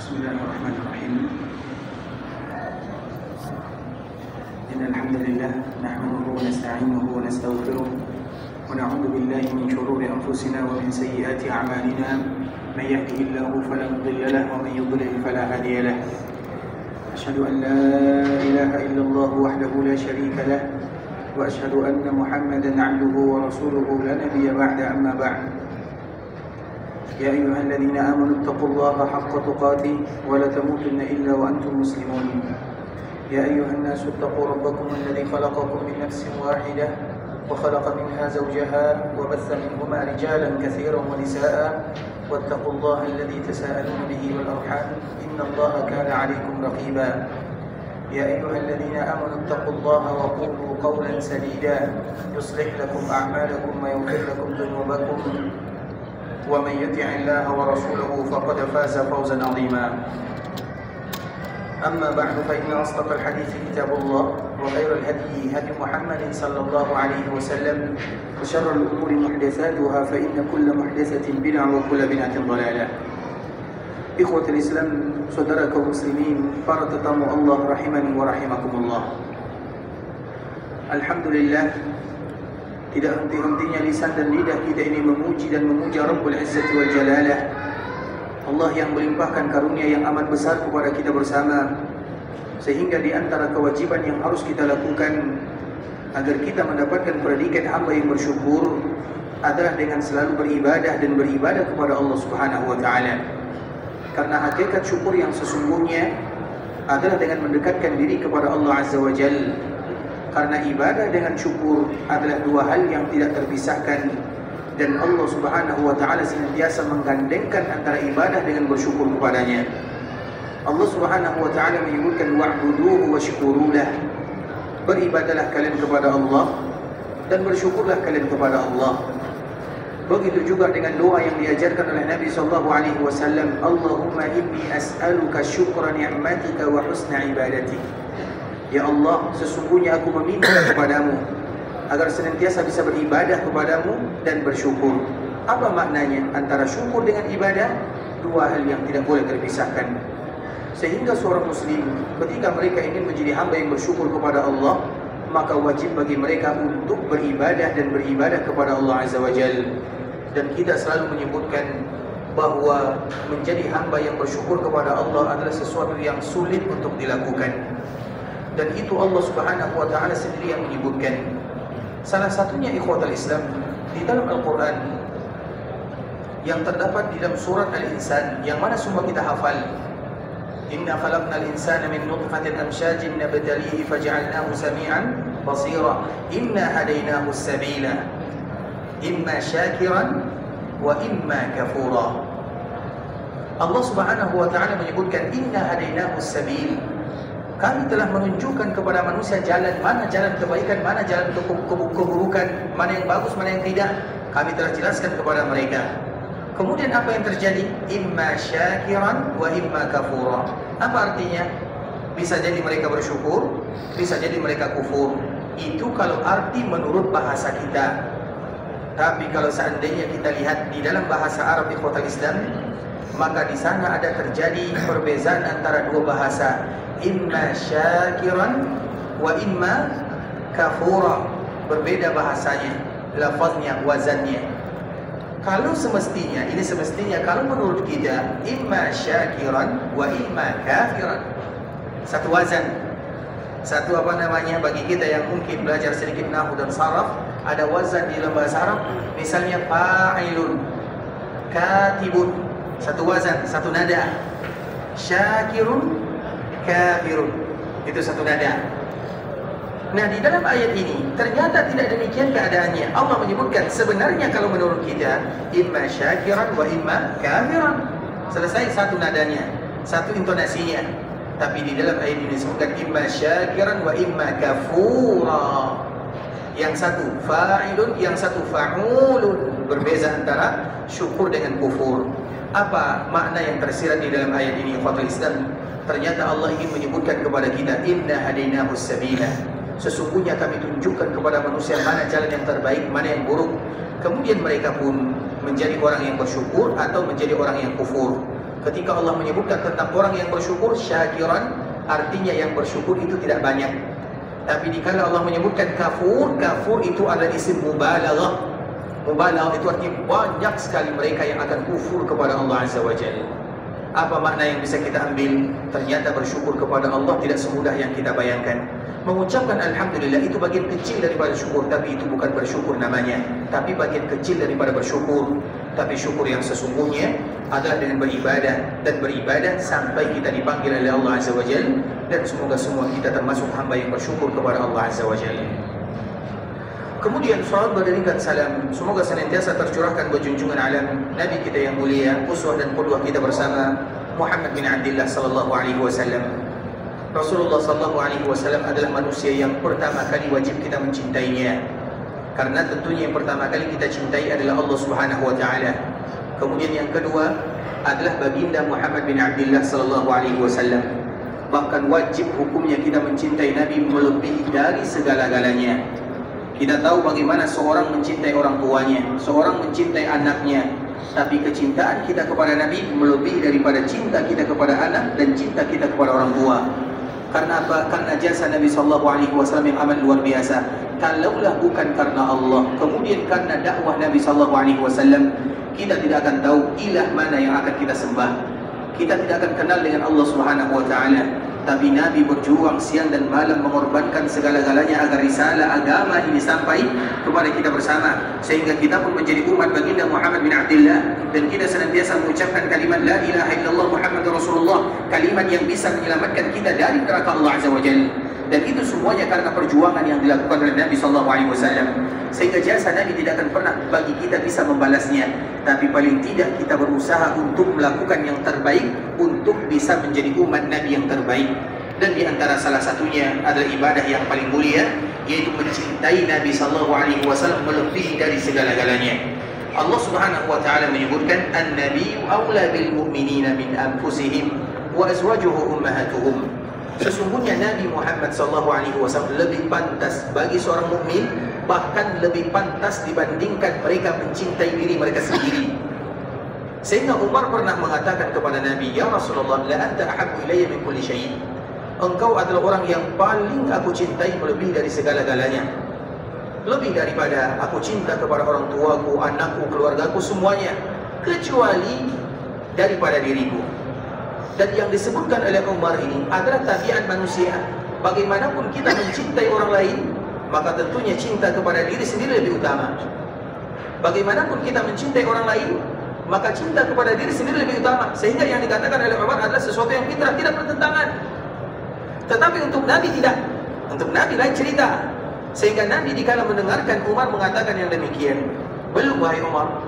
Bismillahirrahmanirrahim. Innal hamdalillah nahmaduhu wa nasta'inuhu wa nastaghfiruh wa na'udzu billahi min shururi anfusina wa min sayyiati a'malina. May yahdihillahu fala mudilla lahu wa man yudlil fala hadiya lahu. Asyhadu an la ilaha illallah wahdahu la syarika lahu wa asyhadu anna Muhammadan 'abduhu wa rasuluhu la nabiyya ba'da amma ba'd. يا أيها الذين آمنوا اتقوا الله حق تقاته ولا تموتن إلا وأنتم مسلمون. يا أيها الناس اتقوا ربكم الذي خلقكم من نفس واحدة وخلق منها زوجها وبث منهما رجالا كثيرا ونساء واتقوا الله الذي تساءلون به والأرحام إن الله كان عليكم رقيبا. يا أيها الذين آمنوا اتقوا الله وقولوا قولا سديدا يصلح لكم أعمالكم ويغفر لكم ذنوبكم ومن يطع الله ورسوله فقد فاز فوزا عظيما. أما بعد فإن أصدق الحديث كتاب الله وخير الهدي هدي محمد صلى الله عليه وسلم وشر الأمور محدثاتها فإن كل محدثة بدعة وكل بدعة ضلالة. إخوة الإسلام saudara kaum muslimin, para tetamu Allah rahimani wa rahimakumullah. Alhamdulillah, tidak henti-hentinya lisan dan lidah kita ini memuji dan memuja Rabbul Izzati wal Jalalah, Allah yang melimpahkan karunia yang amat besar kepada kita bersama, sehingga di antara kewajiban yang harus kita lakukan agar kita mendapatkan predikat hamba yang bersyukur adalah dengan selalu beribadah dan beribadah kepada Allah Subhanahu wa taala. Karena hakikat syukur yang sesungguhnya adalah dengan mendekatkan diri kepada Allah Azza wa Jalla. Karena ibadah dengan syukur adalah dua hal yang tidak terpisahkan, dan Allah Subhanahu wa taala senantiasa menggandengkan antara ibadah dengan bersyukur kepadanya. Allah Subhanahu wa taala menyebutkan wa'buduhu washkurulah. Beribadahlah kalian kepada Allah dan bersyukurlah kalian kepada Allah. Begitu juga dengan doa yang diajarkan oleh Nabi sallallahu alaihi wasallam, Allahumma inni as'aluka syukra ni'matika wa husna ibadatik. Ya Allah, sesungguhnya aku meminta kepadamu agar senantiasa bisa beribadah kepadamu dan bersyukur. Apa maknanya antara syukur dengan ibadah? Dua hal yang tidak boleh terpisahkan. Sehingga seorang muslim ketika mereka ingin menjadi hamba yang bersyukur kepada Allah, maka wajib bagi mereka untuk beribadah dan beribadah kepada Allah Azza wa Jalla. Dan kita selalu menyebutkan bahwa menjadi hamba yang bersyukur kepada Allah adalah sesuatu yang sulit untuk dilakukan. Dan itu Allah Subhanahu wa taala sendiri yang menyebutkan. Salah satunya ikhwatul Islam di dalam Al-Qur'an yang terdapat di dalam surat Al-Insan yang mana semua kita hafal. Inna khalaqnal insana min nutfatin amsyajin nabtalihi faj'alnahu samian basira. Inna hadainahu as-sabila imma syakiran wa imma kafura. Allah Subhanahu wa taala menyebutkan inna hadainahu as-sabil. Kami telah menunjukkan kepada manusia jalan, mana jalan kebaikan, mana jalan keburukan, mana yang bagus, mana yang tidak. Kami telah jelaskan kepada mereka. Kemudian apa yang terjadi? Imma syakiran wa imma kafura. Apa artinya? Bisa jadi mereka bersyukur, bisa jadi mereka kufur. Itu kalau arti menurut bahasa kita. Tapi kalau seandainya kita lihat di dalam bahasa Arab ikhwatul Islam, maka di sana ada terjadi perbezaan antara dua bahasa. Imma syakiran wa imma kafura. Berbeda bahasanya, lafaznya, wazannya. Kalau semestinya, ini semestinya kalau menurut kita imma syakiran wa imma kafiran. Satu wazan. Satu apa namanya, bagi kita yang mungkin belajar sedikit nahwu dan saraf, ada wazan di dalam bahasa Arab. Misalnya fa'ilun, katibun. Satu wazan, satu nada. Syakirun, kafirun, itu satu nada. Nah, di dalam ayat ini ternyata tidak demikian keadaannya. Allah menyebutkan sebenarnya kalau menurut kita imma syakiran wa imma kafiran. Selesai satu nadanya, satu intonasinya. Tapi di dalam ayat ini disebutkan imma syakiran wa imma kafura. Yang satu fa'ilun, yang satu fa'ulun. Berbeza antara syukur dengan kufur. Apa makna yang tersirat di dalam ayat ini ikhwatul Islam? Ternyata Allah ingin menyebutkan kepada kita inna hadainahu as-sabila. Sesungguhnya kami tunjukkan kepada manusia mana jalan yang terbaik, mana yang buruk. Kemudian mereka pun menjadi orang yang bersyukur atau menjadi orang yang kufur. Ketika Allah menyebutkan tentang orang yang bersyukur, syakiran, artinya yang bersyukur itu tidak banyak. Tapi dikala Allah menyebutkan kafur, kafur itu adalah isim mubalaghah. Mubalaghah itu artinya banyak sekali mereka yang akan kufur kepada Allah Azza wa Jalla. Apa makna yang bisa kita ambil? Ternyata bersyukur kepada Allah tidak semudah yang kita bayangkan. Mengucapkan Alhamdulillah itu bagian kecil daripada syukur, tapi itu bukan bersyukur namanya, tapi bagian kecil daripada bersyukur. Tapi syukur yang sesungguhnya adalah dengan beribadah, dan beribadah sampai kita dipanggil oleh Allah Azza wa Jalla. Dan semoga semua kita termasuk hamba yang bersyukur kepada Allah Azza wa Jalla. Kemudian salat berdirikan salam, semoga senantiasa tercurahkan junjungan alam Nabi kita yang mulia, uswah dan qudwah kita bersama, Muhammad bin Abdullah sallallahu alaihi wasallam. Rasulullah sallallahu alaihi wasallam adalah manusia yang pertama kali wajib kita mencintainya. Karena tentunya yang pertama kali kita cintai adalah Allah Subhanahu wa taala. Kemudian yang kedua adalah baginda Muhammad bin Abdullah sallallahu alaihi wasallam. Bahkan wajib hukumnya kita mencintai Nabi melebihi dari segala-galanya. Kita tahu bagaimana seorang mencintai orang tuanya, seorang mencintai anaknya. Tapi kecintaan kita kepada Nabi melebihi daripada cinta kita kepada anak dan cinta kita kepada orang tua. Karena apa? Karena jasa Nabi SAW yang amat luar biasa. Kalaulah bukan karena Allah, kemudian karena dakwah Nabi SAW, kita tidak akan tahu ilah mana yang akan kita sembah. Kita tidak akan kenal dengan Allah Subhanahu wa taala. Tapi Nabi berjuang siang dan malam, mengorbankan segala-galanya agar risalah agama ini sampai kepada kita bersama. Sehingga kita pun menjadi umat baginda Muhammad bin Abdullah. Dan kita senantiasa mengucapkan kalimat La ilaha illallah Muhammadur Rasulullah, kalimat yang bisa menyelamatkan kita dari neraka Allah Azza wa Jalla. Dan itu semuanya karena perjuangan yang dilakukan oleh Nabi SAW. Sehingga jasa Nabi tidak akan pernah bagi kita bisa membalasnya. Tapi paling tidak kita berusaha untuk melakukan yang terbaik untuk bisa menjadi umat Nabi yang terbaik. Dan di antara salah satunya adalah ibadah yang paling mulia, yaitu mencintai Nabi SAW melebihi dari segala-galanya. Allah Subhanahu wa taala menyebutkan an-nabiyyu aula bil mu'minina min anfusihim wa azwajuhu ummahatuhum. Sesungguhnya Nabi Muhammad SAW lebih pantas bagi seorang mukmin, bahkan lebih pantas dibandingkan mereka mencintai diri mereka sendiri. Sehingga Umar pernah mengatakan kepada Nabi, Ya Rasulullah, la anta ahabbu ilayya min kulli syai'. Engkau adalah orang yang paling aku cintai melebihi dari segala-galanya. Lebih daripada aku cinta kepada orang tuaku, anakku, keluargaku, semuanya, kecuali daripada diriku. Dan yang disebutkan oleh Umar ini adalah tabiat manusia. Bagaimanapun kita mencintai orang lain, maka tentunya cinta kepada diri sendiri lebih utama. Bagaimanapun kita mencintai orang lain, maka cinta kepada diri sendiri lebih utama. Sehingga yang dikatakan oleh Umar adalah sesuatu yang fitrah, tidak bertentangan. Tetapi untuk Nabi tidak. Untuk Nabi lain cerita. Sehingga Nabi dikala mendengarkan Umar mengatakan yang demikian, belum wahai Umar,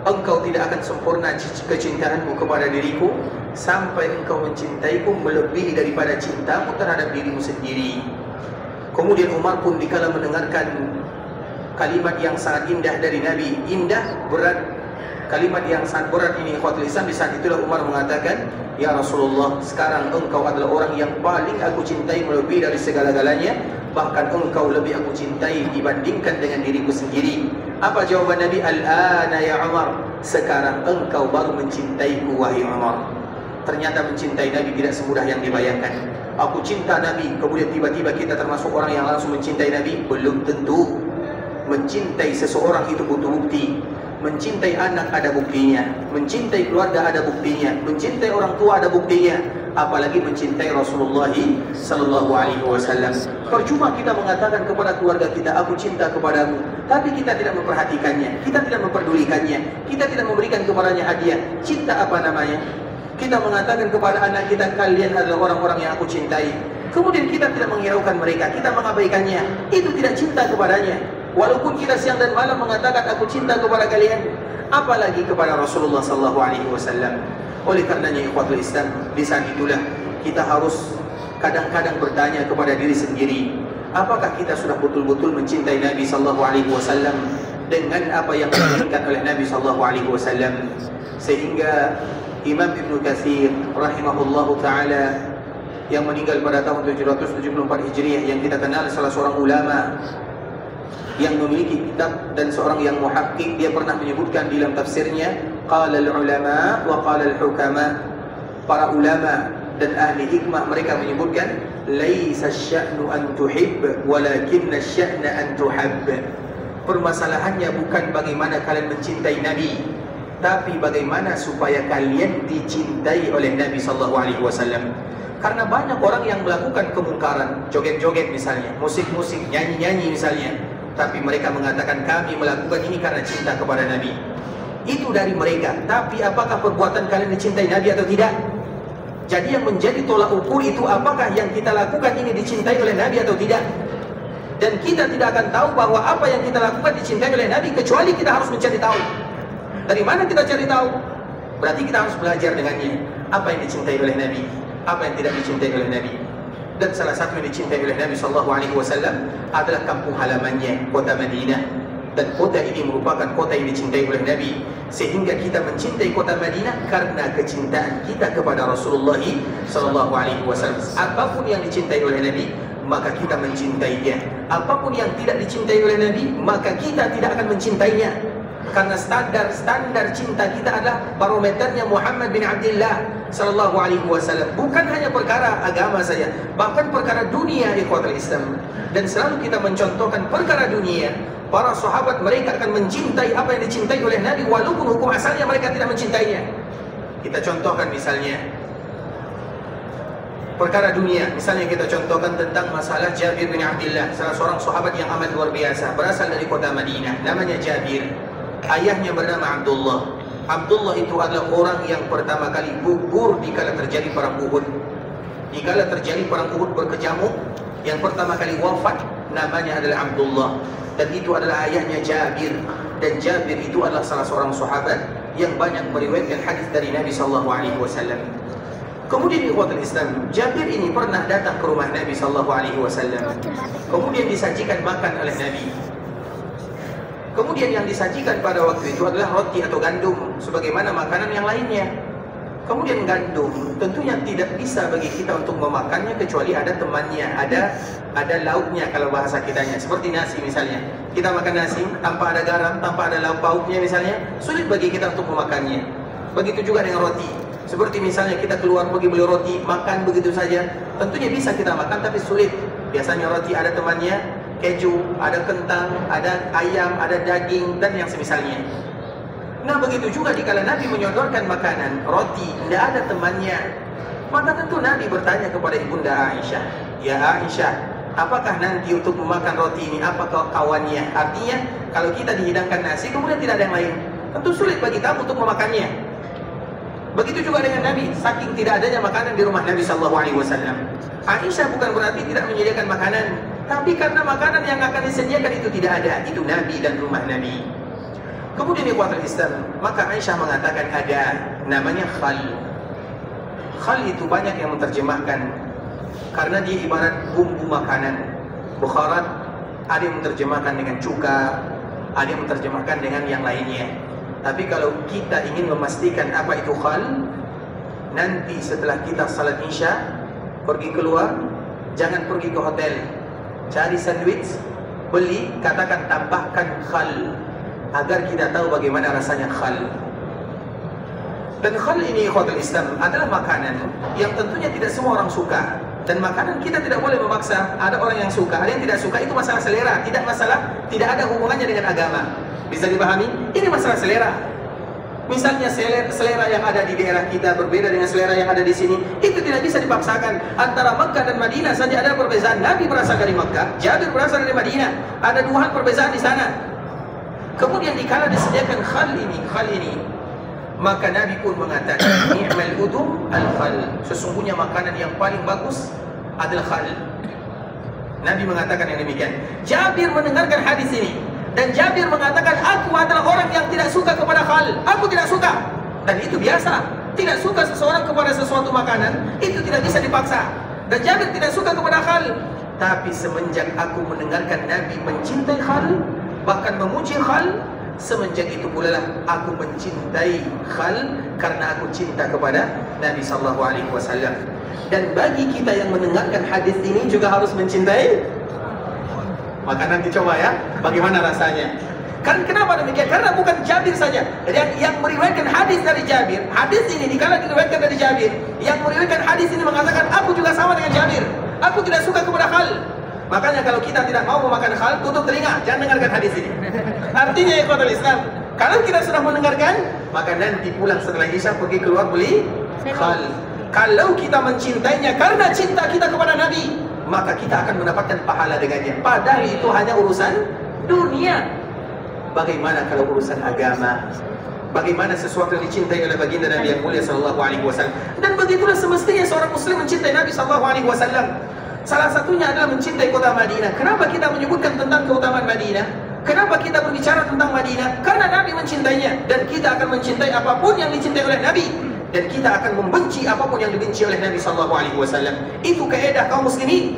engkau tidak akan sempurna kecintaanmu kepada diriku sampai engkau mencintaiku melebihi daripada cintamu terhadap dirimu sendiri. Kemudian Umar pun dikala mendengarkan kalimat yang sangat indah dari Nabi, indah, berat, kalimat yang sangat berat ini, ikhwatul Islam, di saat itulah Umar mengatakan, Ya Rasulullah, sekarang engkau adalah orang yang paling aku cintai melebihi dari segala-galanya, bahkan engkau lebih aku cintai dibandingkan dengan diriku sendiri. Apa jawaban Nabi? Al-ana ya Umar, sekarang engkau baru mencintaiku wahai Umar. Ternyata mencintai Nabi tidak semudah yang dibayangkan. Aku cinta Nabi, kemudian tiba-tiba kita termasuk orang yang langsung mencintai Nabi? Belum tentu. Mencintai seseorang itu butuh bukti. Mencintai anak ada buktinya, mencintai keluarga ada buktinya, mencintai orang tua ada buktinya, apalagi mencintai Rasulullah sallallahu alaihi wasallam. Percuma kita mengatakan kepada keluarga kita, aku cinta kepadamu, tapi kita tidak memperhatikannya, kita tidak memperdulikannya, kita tidak memberikan kepadanya hadiah. Cinta apa namanya? Kita mengatakan kepada anak kita, kalian adalah orang-orang yang aku cintai, kemudian kita tidak menghiraukan mereka, kita mengabaikannya. Itu tidak cinta kepadanya. Walaupun kita siang dan malam mengatakan aku cinta kepada kalian, apalagi kepada Rasulullah sallallahu alaihi wasallam. Oleh karenanya ikhwatul Islam, di saat itulah kita harus kadang-kadang bertanya kepada diri sendiri, apakah kita sudah betul-betul mencintai Nabi sallallahu alaihi wasallam dengan apa yang diinginkan oleh Nabi sallallahu alaihi wasallam. Sehingga Imam Ibnu Katsir rahimahullahu taala yang meninggal pada tahun 774 Hijriah, yang kita kenal salah seorang ulama yang memiliki kitab dan seorang yang muhakkik, dia pernah menyebutkan di dalam tafsirnya qala al-ulama wa qala al-hukama. Para ulama dan ahli hikmah mereka menyebutkan laisa asy-sya'nu an tuhib walakinna asy-sya'na an tuhab. Permasalahannya bukan bagaimana kalian mencintai Nabi, tapi bagaimana supaya kalian dicintai oleh Nabi sallallahu alaihi wasallam. Karena banyak orang yang melakukan kemungkaran, joget-joget misalnya, musik-musik, nyanyi-nyanyi misalnya, tapi mereka mengatakan kami melakukan ini karena cinta kepada Nabi. Itu dari mereka. Tapi apakah perbuatan kalian dicintai Nabi atau tidak? Jadi yang menjadi tolak ukur itu apakah yang kita lakukan ini dicintai oleh Nabi atau tidak. Dan kita tidak akan tahu bahwa apa yang kita lakukan dicintai oleh Nabi kecuali kita harus mencari tahu. Dari mana kita cari tahu? Berarti kita harus belajar dengannya. Apa yang dicintai oleh Nabi, apa yang tidak dicintai oleh Nabi. Dan salah satu yang dicintai oleh Nabi SAW adalah kampung halamannya, kota Madinah. Dan kota ini merupakan kota yang dicintai oleh Nabi, sehingga kita mencintai kota Madinah karena kecintaan kita kepada Rasulullah SAW. Apapun yang dicintai oleh Nabi, maka kita mencintainya. Apapun yang tidak dicintai oleh Nabi, maka kita tidak akan mencintainya. Karena standar cinta kita adalah barometernya Muhammad bin Abdullah sallallahu alaihi wasallam. Bukan hanya perkara agama saja, bahkan perkara dunia ikhwatul Islam. Dan selalu kita mencontohkan perkara dunia. Para sahabat mereka akan mencintai apa yang dicintai oleh Nabi walaupun hukum asalnya mereka tidak mencintainya. Kita contohkan misalnya perkara dunia. Misalnya kita contohkan tentang masalah Jabir bin Abdullah, salah seorang sahabat yang amat luar biasa, berasal dari kota Madinah. Namanya Jabir. Ayahnya bernama Abdullah. Abdullah itu adalah orang yang pertama kali gugur dikala terjadi perang Uhud. Dikala terjadi perang Uhud berkecamuk, yang pertama kali wafat namanya adalah Abdullah. Dan itu adalah ayahnya Jabir. Dan Jabir itu adalah salah seorang sahabat yang banyak meriwayatkan hadis dari Nabi SAW. Kemudian ikhwatul Islam, Jabir ini pernah datang ke rumah Nabi SAW. Kemudian disajikan makan oleh Nabi. Kemudian yang disajikan pada waktu itu adalah roti atau gandum, sebagaimana makanan yang lainnya. Kemudian gandum tentunya tidak bisa bagi kita untuk memakannya kecuali ada temannya, ada lauknya kalau bahasa kitanya. Seperti nasi misalnya, kita makan nasi tanpa ada garam, tanpa ada lauk pauknya misalnya, sulit bagi kita untuk memakannya. Begitu juga dengan roti. Seperti misalnya kita keluar pergi beli roti, makan begitu saja, tentunya bisa kita makan tapi sulit. Biasanya roti ada temannya, keju, ada kentang, ada ayam, ada daging dan yang semisalnya. Nah begitu juga dikala Nabi menyodorkan makanan, roti, tidak ada temannya. Maka tentu Nabi bertanya kepada Ibunda Aisyah, ya Aisyah, apakah nanti untuk memakan roti ini, apakah kawannya? Artinya kalau kita dihidangkan nasi kemudian tidak ada yang lain, tentu sulit bagi kamu untuk memakannya. Begitu juga dengan Nabi, saking tidak adanya makanan di rumah Nabi SAW. Aisyah bukan berarti tidak menyediakan makanan, tapi karena makanan yang akan disediakan itu tidak ada, itu Nabi dan rumah Nabi. Kemudian ikhwatul Islam, maka Aisyah mengatakan ada namanya khal. Khal itu banyak yang menerjemahkan karena dia ibarat bumbu makanan. Bukharat ada yang menerjemahkan dengan cuka, ada yang menerjemahkan dengan yang lainnya. Tapi kalau kita ingin memastikan apa itu khal, nanti setelah kita salat Isya pergi keluar, jangan pergi ke hotel, cari sandwich, beli, katakan tambahkan khal, agar kita tahu bagaimana rasanya khal. Dan khal ini ikhwatul Islam adalah makanan yang tentunya tidak semua orang suka. Dan makanan kita tidak boleh memaksa. Ada orang yang suka, ada yang tidak suka. Itu masalah selera, tidak ada hubungannya dengan agama. Bisa dipahami? Ini masalah selera. Misalnya selera yang ada di daerah kita berbeda dengan selera yang ada di sini, itu tidak bisa dipaksakan. Antara Makkah dan Madinah saja ada perbezaan. Nabi berasal dari Makkah, Jabir berasal dari Madinah. Ada dua hal perbezaan di sana. Kemudian dikala disediakan khal ini, maka Nabi pun mengatakan, ni'mal udum al-khal. Sesungguhnya makanan yang paling bagus adalah khal. Nabi mengatakan yang demikian. Jabir mendengarkan hadis ini, dan Jabir mengatakan, aku adalah orang yang tidak suka kepada khal. Aku tidak suka. Dan itu biasa. Tidak suka seseorang kepada sesuatu makanan, itu tidak bisa dipaksa. Dan Jabir tidak suka kepada khal. Tapi semenjak aku mendengarkan Nabi mencintai khal, bahkan memuji khal, semenjak itu pula lah aku mencintai khal, karena aku cinta kepada Nabi SAW. Dan bagi kita yang mendengarkan hadis ini juga harus mencintai maka nanti coba ya, bagaimana rasanya. Karena kenapa demikian? Karena bukan Jabir saja yang meriwayatkan hadis dari Jabir. Hadis ini dikala diriwayatkan dari Jabir, yang meriwayatkan hadis ini mengatakan, aku juga sama dengan Jabir, aku tidak suka kepada khal. Makanya kalau kita tidak mau memakan khal, tutup telinga, jangan dengarkan hadis ini. Artinya ikhwatul Islam, kalau kita sudah mendengarkan, maka nanti pulang setelah Isya pergi keluar beli khal. Kalau kita mencintainya karena cinta kita kepada Nabi, maka kita akan mendapatkan pahala dengannya. Padahal itu hanya urusan dunia. Bagaimana kalau urusan agama? Bagaimana sesuatu yang dicintai oleh baginda Nabi yang mulia sallallahu alaihi wasallam? Dan begitulah semestinya seorang muslim mencintai Nabi sallallahu alaihi wasallam. Salah satunya adalah mencintai kota Madinah. Kenapa kita menyebutkan tentang keutamaan Madinah? Kenapa kita berbicara tentang Madinah? Karena Nabi mencintainya, dan kita akan mencintai apapun yang dicintai oleh Nabi, dan kita akan membenci apapun yang dibenci oleh Nabi sallallahu alaihi wasallam. Itu kaidah kaum muslimin.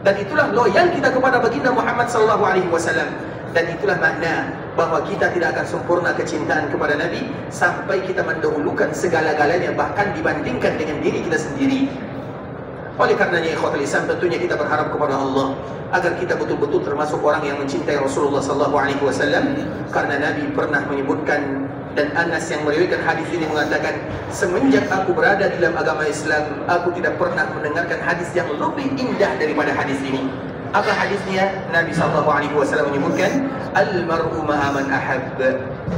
Dan itulah loyal kita kepada baginda Muhammad sallallahu alaihi wasallam. Dan itulah makna bahwa kita tidak akan sempurna kecintaan kepada Nabi sampai kita mendahulukan segala-galanya, bahkan dibandingkan dengan diri kita sendiri. Oleh karenanya ikhwatul Islam, tentunya kita berharap kepada Allah agar kita betul-betul termasuk orang yang mencintai Rasulullah sallallahu alaihi wasallam, karena Nabi pernah menyebutkan, dan Anas yang meriwayatkan hadis ini mengatakan, semenjak aku berada dalam agama Islam, aku tidak pernah mendengarkan hadis yang lebih indah daripada hadis ini. Apa hadisnya? Nabi sallallahu alaihi wasallam menyebutkan, al-mar'u ma'a man ahab.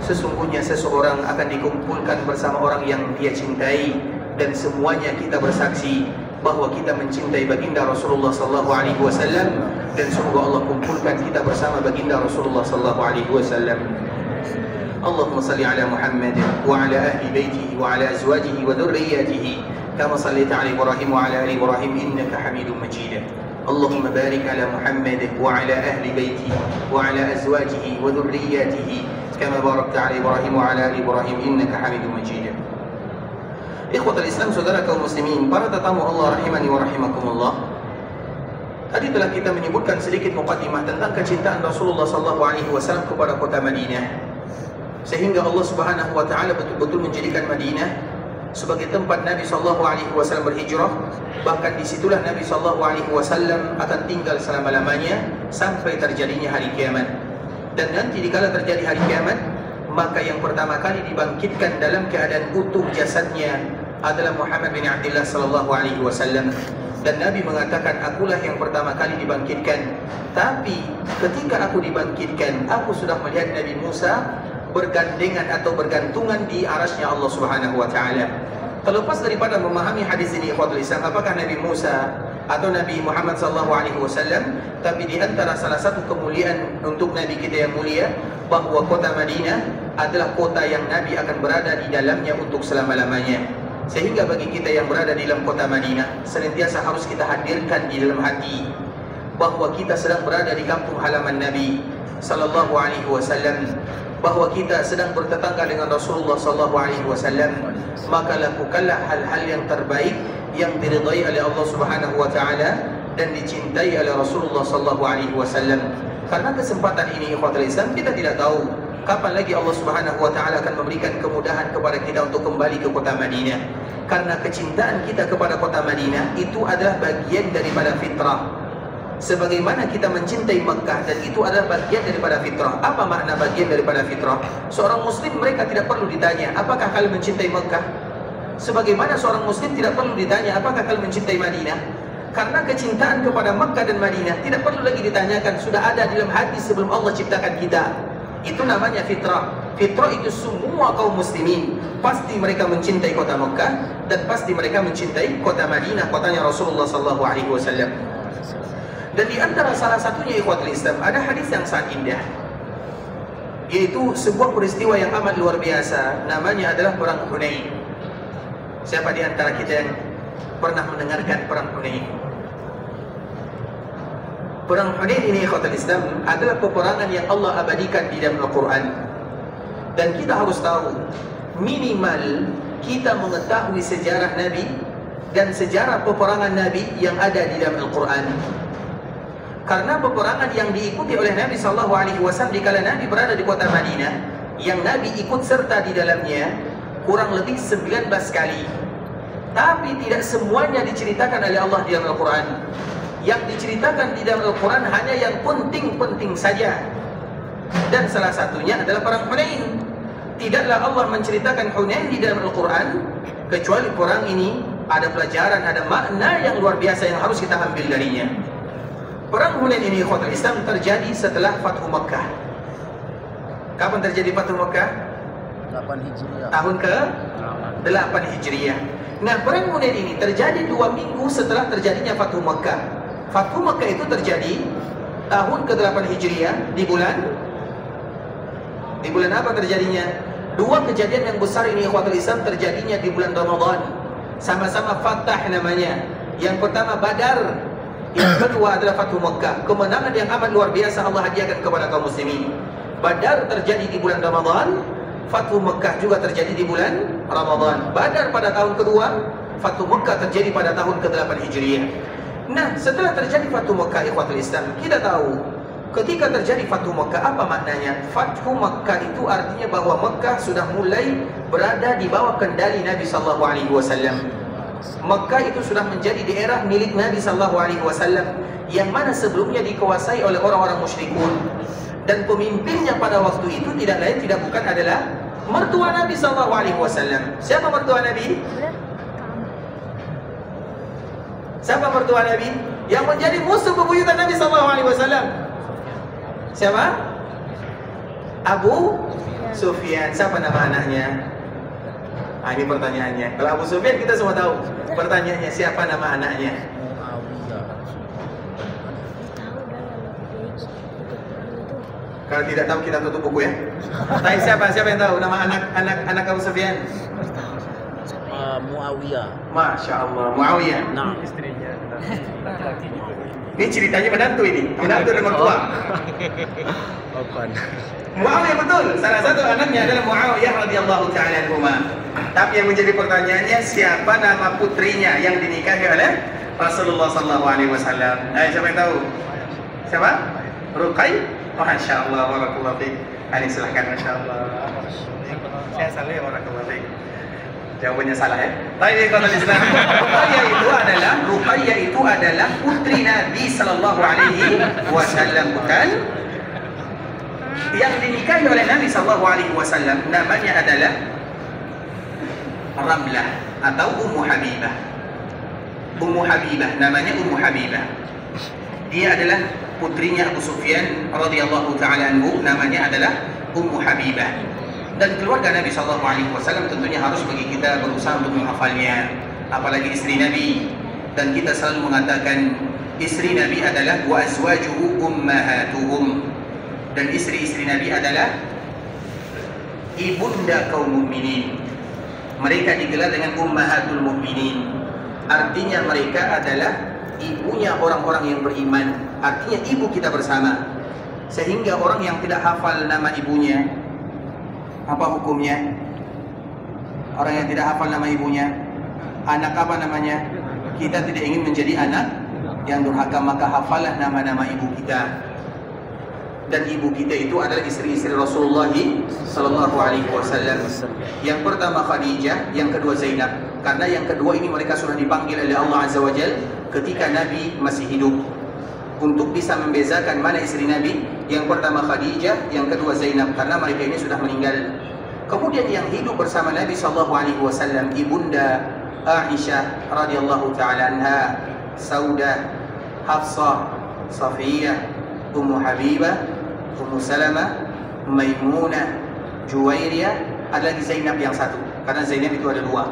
Sesungguhnya seseorang akan dikumpulkan bersama orang yang dia cintai, dan semuanya kita bersaksi bahwa kita mencintai baginda Rasulullah sallallahu alaihi wasallam, dan semoga Allah kumpulkan kita bersama baginda Rasulullah sallallahu alaihi wasallam. Allahumma salli ala Muhammad wa ala ahli baitihi wa ala azwajihi wa dhurriyyatihi kama sallaita ala Ibrahim wa ala ali Ibrahim innaka Hamidum Majid. Allahumma barik ala Muhammad wa ala ahli baitihi wa ala azwajihi wa dhurriyyatihi kama barakta ala Ibrahim wa ala ali Ibrahim innaka Hamidum Majid. Ikhwatul Islam, saudara kaum muslimin, para tetamu Allah rahimani wa rahimakumullah. Tadi telah kita menyebutkan sedikit muqaddimah tentang kecintaan Rasulullah sallallahu alaihi wasallam kepada kota Madinah, sehingga Allah Subhanahu wa taala betul-betul menjadikan Madinah sebagai tempat Nabi sallallahu alaihi wasallam berhijrah. Bahkan disitulah Nabi sallallahu alaihi wasallam akan tinggal selama-lamanya sampai terjadinya hari kiamat. Dan nanti dikala terjadi hari kiamat, maka yang pertama kali dibangkitkan dalam keadaan utuh jasadnya adalah Muhammad bin Abdullah sallallahu alaihi wasallam. Dan Nabi mengatakan, akulah yang pertama kali dibangkitkan. Tapi ketika aku dibangkitkan, aku sudah melihat Nabi Musa bergandengan atau bergantungan di arasnya Allah Subhanahu wa taala. Terlepas daripada memahami hadis ini ikhwatul Islam, apakah Nabi Musa atau Nabi Muhammad sallallahu alaihi wasallam, tapi di antara salah satu kemuliaan untuk Nabi kita yang mulia, bahwa kota Madinah adalah kota yang Nabi akan berada di dalamnya untuk selama-lamanya. Sehingga bagi kita yang berada di dalam kota Madinah, senantiasa harus kita hadirkan di dalam hati bahwa kita sedang berada di kampung halaman Nabi sallallahu alaihi wasallam, bahwa kita sedang bertetangga dengan Rasulullah sallallahu alaihi wasallam. Maka lakukanlah hal-hal yang terbaik yang diridai oleh Allah Subhanahu wa taala dan dicintai oleh Rasulullah sallallahu alaihi wasallam. Karena kesempatan ini ikhwatul Islam, kita tidak tahu kapan lagi Allah Subhanahu wa taala akan memberikan kemudahan kepada kita untuk kembali ke kota Madinah. Karena kecintaan kita kepada kota Madinah itu adalah bagian daripada fitrah. Sebagaimana kita mencintai Mekah, dan itu adalah bagian daripada fitrah. Apa makna bagian daripada fitrah? Seorang muslim mereka tidak perlu ditanya, apakah kalian mencintai Mekah? Sebagaimana seorang muslim tidak perlu ditanya, apakah kalian mencintai Madinah? Karena kecintaan kepada Mekah dan Madinah tidak perlu lagi ditanyakan, sudah ada dalam hati sebelum Allah ciptakan kita. Itu namanya fitrah. Fitrah itu semua kaum muslimin pasti mereka mencintai kota Mekah, dan pasti mereka mencintai kota Madinah, kotanya Rasulullah sallallahu alaihi wasallam. Dan di antara salah satunya ikhwatul Islam, ada hadis yang sangat indah, yaitu sebuah peristiwa yang amat luar biasa. Namanya adalah perang Hunain. Siapa di antara kita yang pernah mendengarkan perang Hunain? Perang Hunain ini ikhwatul Islam adalah peperangan yang Allah abadikan di dalam Al-Quran. Dan kita harus tahu, minimal kita mengetahui sejarah Nabi dan sejarah peperangan Nabi yang ada di dalam Al-Quran. Karena peperangan yang diikuti oleh Nabi SAW dikala Nabi berada di kota Madinah, yang Nabi ikut serta di dalamnya kurang lebih 19 kali. Tapi tidak semuanya diceritakan oleh Allah di dalam Al-Quran. Yang diceritakan di dalam Al-Quran hanya yang penting-penting saja. Dan salah satunya adalah perang Hunain. Tidaklah Allah menceritakan Hunain di dalam Al-Quran kecuali perang ini ada pelajaran, ada makna yang luar biasa yang harus kita ambil darinya. Perang Hunain ini ikhwatul Islam terjadi setelah Fathu Makkah. Kapan terjadi Fathu Makkah? 8 Hijriah. Tahun ke 8 Hijriah. Nah, perang Hunain ini terjadi 2 minggu setelah terjadinya Fathu Makkah. Fathu Makkah itu terjadi tahun ke-8 Hijriah di bulan apa terjadinya? Dua kejadian yang besar ini ikhwatul Islam terjadinya di bulan Ramadan. Sama-sama Fatah namanya. Yang pertama Badar, yang kedua adalah Fathu Makkah. Kemenangan yang amat luar biasa Allah hadiahkan kepada kaum muslimin. Badar terjadi di bulan Ramadan, Fathu Makkah juga terjadi di bulan Ramadan. Badar pada tahun kedua, Fathu Makkah terjadi pada tahun ke-8 Hijriah. Nah, setelah terjadi Fathu Makkah ikhwatul Islam, kita tahu ketika terjadi Fathu Makkah apa maknanya? Fathu Makkah itu artinya bahwa Makkah sudah mulai berada di bawah kendali Nabi sallallahu alaihi wasallam. Makkah itu sudah menjadi daerah milik Nabi sallallahu alaihi wasallam yang mana sebelumnya dikuasai oleh orang-orang musyrikun. Dan pemimpinnya pada waktu itu tidak lain tidak bukan adalah mertua Nabi sallallahu alaihi wasallam. Siapa mertua Nabi? Siapa mertua Nabi? Yang menjadi musuh bebuyutan Nabi sallallahu alaihi wasallam. Siapa? Abu Sufyan. Siapa nama anaknya? Ini pertanyaannya. Kalau Abu Sufyan kita semua tahu. Pertanyaannya siapa nama anaknya? Kalau tidak tahu kita tutup buku ya. Tapi siapa yang tahu nama anak Abu Sufyan? Muawiyah. Masya Allah, Muawiyah. Nah, istrinya laki-laki gitu. Ini ceritanya menantu ini. Menantu dan mertua. Muawiyah betul. Salah satu anaknya adalah Muawiyah radhiyallahu taala anhuma. Tapi yang menjadi pertanyaannya siapa nama putrinya yang dinikahi oleh Rasulullah sallallahu alaihi wasallam? Siapa yang tahu? Siapa? Ruqayyah. Masya Allah, barakallahu fiik. Silahkan, Masya Allah. Saya salah ya, barakallahu fiik. Jawabannya salah ya. Tapi kalau Islam, Ruqayyah itu adalah putri Nabi sallallahu alaihi wasallam, bukan? Yang dinikahi oleh Nabi sallallahu alaihi wasallam namanya adalah Ramlah atau Ummu Habibah. Ummu Habibah, namanya Ummu Habibah. Dia adalah putrinya Abu Sufyan radhiyallahu taala anhu, namanya adalah Ummu Habibah. Dan keluarga Nabi sallallahu alaihi wasallam tentunya harus bagi kita berusaha untuk menghafalnya, apalagi istri Nabi. Dan kita selalu mengatakan istri Nabi adalah wa azwajuhu ummahatuhum. Dan istri-istri Nabi adalah ibunda kaum mukminin. Mereka digelar dengan ummahatul mukminin. Artinya mereka adalah ibunya orang-orang yang beriman. Artinya ibu kita bersama. Sehingga orang yang tidak hafal nama ibunya, apa hukumnya? Orang yang tidak hafal nama ibunya, anak apa namanya? Kita tidak ingin menjadi anak yang durhaka, maka hafalah nama-nama ibu kita. Dan ibu kita itu adalah istri-istri Rasulullah sallallahu alaihi wasallam. Yang pertama Khadijah, yang kedua Zainab. Karena yang kedua ini mereka sudah dipanggil oleh Allah Azza wa Jalla ketika Nabi masih hidup untuk bisa membezakan mana istri Nabi. Yang pertama Khadijah, yang kedua Zainab, karena mereka ini sudah meninggal. Kemudian yang hidup bersama Nabi sallallahu alaihi wasallam ibunda Aisyah radhiyallahu taala anha, Saudah, Hafsah, Safiyah, Ummu Habibah, Ummu Salamah, Maimunah, Juwairiyah, ada lagi Zainab yang satu. Karena Zainab itu ada dua.